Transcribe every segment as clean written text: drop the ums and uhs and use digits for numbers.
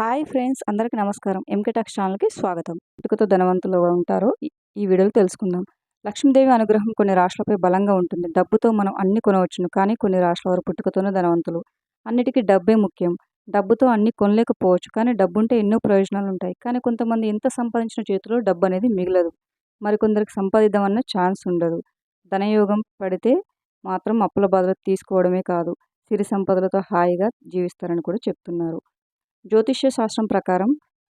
Hi friends, అందరికీ నమస్కారం. MK talks ఛానల్‌కి స్వాగతం. పుట్టుకతో ధనవంతులుగా ఉంటారో ఈ వీడియోలో తెలుసుకుందాం. లక్ష్మీదేవి అనుగ్రహం కొన్ని రాశులపై బలంగా ఉంటుంది. డబ్బుతో మనం అన్ని కొనవచ్చును. కానీ కొన్ని రాశుల వారు పుట్టుకతోనే ధనవంతులు. అన్నిటికీ డబ్బే ముఖ్యం. డబ్బుతో అన్ని కొనలేకపోవచ్చు. కానీ డబ్బుంటే ఎన్నో ప్రయోజనాలుంటాయి. కానీ కొంతమంది ఎంత సంపాదించిన చేతిలో డబ్బనేది మిగలదు. మరికొందరికి సంపాదిద్దామన్న ఛాన్స్ ఉండదు. ధనయోగం పడితే మాత్రం అప్పుల బాధలు తీసుకోవడమే కాదు, సిరి సంపదలతో హాయిగా జీవిస్తారని కూడా చెప్తున్నారు. జ్యోతిష్య శాస్త్రం ప్రకారం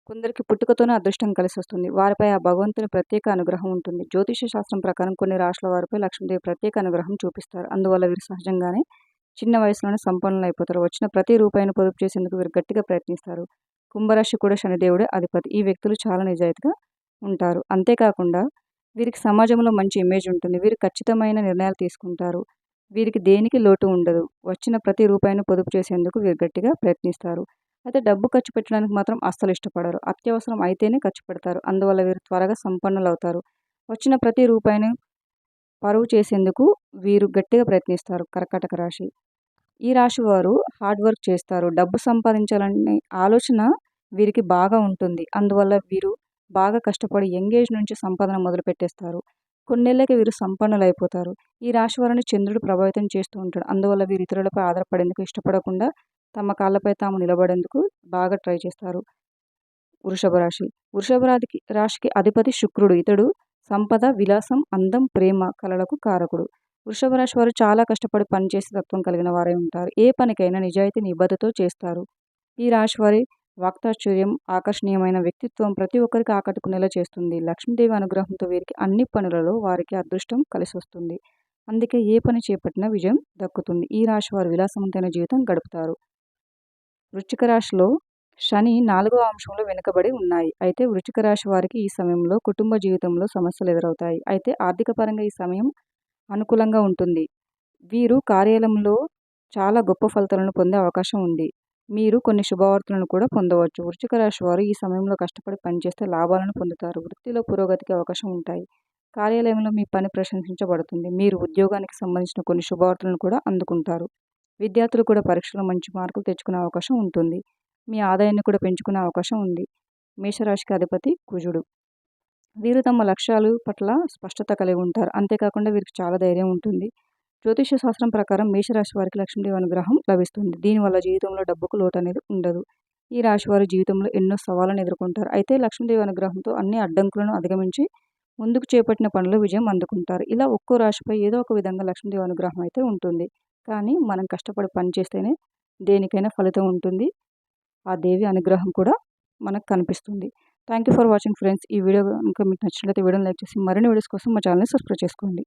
కొందరికి పుట్టుకతోనే అదృష్టం కలిసొస్తుంది. వారిపై ఆ భగవంతుని ప్రత్యేక అనుగ్రహం ఉంటుంది. జ్యోతిష్య శాస్త్రం ప్రకారం కొన్ని రాశుల వారిపై లక్ష్మీదేవి ప్రత్యేక అనుగ్రహం చూపిస్తారు. అందువల్ల వీరు సహజంగానే చిన్న వయసులోనే సంపన్నులైపోతారు. వచ్చిన ప్రతి రూపాయిని పొదుపు చేసేందుకు వీరు గట్టిగా ప్రయత్నిస్తారు. కుంభరాశి కూడా శనిదేవుడే అధిపతి. ఈ వ్యక్తులు చాలా నిజాయితీగా ఉంటారు. అంతేకాకుండా వీరికి సమాజంలో మంచి ఇమేజ్ ఉంటుంది. వీరు ఖచ్చితమైన నిర్ణయాలు తీసుకుంటారు. వీరికి దేనికి లోటు ఉండదు. వచ్చిన ప్రతి రూపాయిని పొదుపు చేసేందుకు వీరు గట్టిగా ప్రయత్నిస్తారు. అయితే డబ్బు ఖర్చు పెట్టడానికి మాత్రం అస్సలు ఇష్టపడరు. అత్యవసరం అయితేనే ఖర్చు పెడతారు. అందువల్ల వీరు త్వరగా సంపన్నులవుతారు. వచ్చిన ప్రతి రూపాయిని పరువు చేసేందుకు వీరు గట్టిగా ప్రయత్నిస్తారు. కర్కాటక రాశి. ఈ రాశి వారు హార్డ్ వర్క్ చేస్తారు. డబ్బు సంపాదించాలనే ఆలోచన వీరికి బాగా ఉంటుంది. అందువల్ల వీరు బాగా కష్టపడి యంగ్ ఏజ్ నుంచి సంపాదన మొదలుపెట్టేస్తారు. కొన్నేళ్లకి వీరు సంపన్నులైపోతారు. ఈ రాశి వారిని చంద్రుడు ప్రభావితం చేస్తూ ఉంటాడు. అందువల్ల వీరు ఇతరులపై ఆధారపడేందుకు ఇష్టపడకుండా తమ కాళ్ళపై తాము నిలబడేందుకు బాగా ట్రై చేస్తారు. వృషభ రాశి. రాశికి అధిపతి శుక్రుడు. ఇతడు సంపద, విలాసం, అందం, ప్రేమ, కళలకు కారకుడు. వృషభ రాశి వారు చాలా కష్టపడి పనిచేసే తత్వం కలిగిన వారై ఉంటారు. ఏ పనికైనా నిజాయితీ, నిబద్ధతతో చేస్తారు. ఈ రాశి వారి వాక్చాతుర్యం, ఆకర్షణీయమైన వ్యక్తిత్వం ప్రతి ఒక్కరికి ఆకట్టుకునేలా చేస్తుంది. లక్ష్మీదేవి అనుగ్రహంతో వీరికి అన్ని పనులలో వారికి అదృష్టం కలిసొస్తుంది. అందుకే ఏ పని చేపట్టినా విజయం దక్కుతుంది. ఈ రాశి వారు విలాసవంతమైన జీవితం గడుపుతారు. వృశ్చిక రాశిలో శని 4వ అంశంలో వెనుకబడి ఉన్నాయి. అయితే వృశ్చిక రాశి వారికి ఈ సమయంలో కుటుంబ జీవితంలో సమస్యలు ఎదురవుతాయి. అయితే ఆర్థిక పరంగా ఈ సమయం అనుకూలంగా ఉంటుంది. వీరు కార్యాలయంలో చాలా గొప్ప ఫలితాలను పొందే అవకాశం ఉంది. మీరు కొన్ని శుభవార్తలను కూడా పొందవచ్చు. వృశ్చిక రాశి వారు ఈ సమయంలో కష్టపడి పనిచేస్తే లాభాలను పొందుతారు. వృత్తిలో పురోగతికి అవకాశం ఉంటాయి. కార్యాలయంలో మీ పని ప్రశంసించబడుతుంది. మీరు ఉద్యోగానికి సంబంధించిన కొన్ని శుభవార్తలను కూడా అందుకుంటారు. విద్యార్థులు కూడా పరీక్షలో మంచి మార్కులు తెచ్చుకునే అవకాశం ఉంటుంది. మీ ఆదాయాన్ని కూడా పెంచుకునే అవకాశం ఉంది. మేషరాశికి అధిపతి కుజుడు. వీరు తమ లక్ష్యాలు పట్ల స్పష్టత కలిగి ఉంటారు. అంతేకాకుండా వీరికి చాలా ధైర్యం ఉంటుంది. జ్యోతిష్య శాస్త్రం ప్రకారం మేషరాశి వారికి లక్ష్మీదేవి అనుగ్రహం లభిస్తుంది. దీనివల్ల జీవితంలో డబ్బుకు లోటు అనేది ఉండదు. ఈ రాశి వారి జీవితంలో ఎన్నో సవాళ్ళను ఎదుర్కొంటారు. అయితే లక్ష్మీదేవి అనుగ్రహంతో అన్ని అడ్డంకులను అధిగమించి ముందుకు చేపట్టిన పనులు విజయం అందుకుంటారు. ఇలా ఒక్కో రాశిపై ఏదో ఒక విధంగా లక్ష్మీదేవి అనుగ్రహం అయితే ఉంటుంది. కానీ మనం కష్టపడి పని చేస్తేనే దేనికైనా ఫలితం ఉంటుంది. ఆ దేవి అనుగ్రహం కూడా మనకు కనిపిస్తుంది. Thank you for watching friends. ఈ వీడియో కనుక మీకు నచ్చినట్లయితే వీడియోని లైక్ చేసి మరిన్ని వీడియోస్ కోసం మా ఛానల్ని సబ్స్క్రైబ్ చేసుకోండి.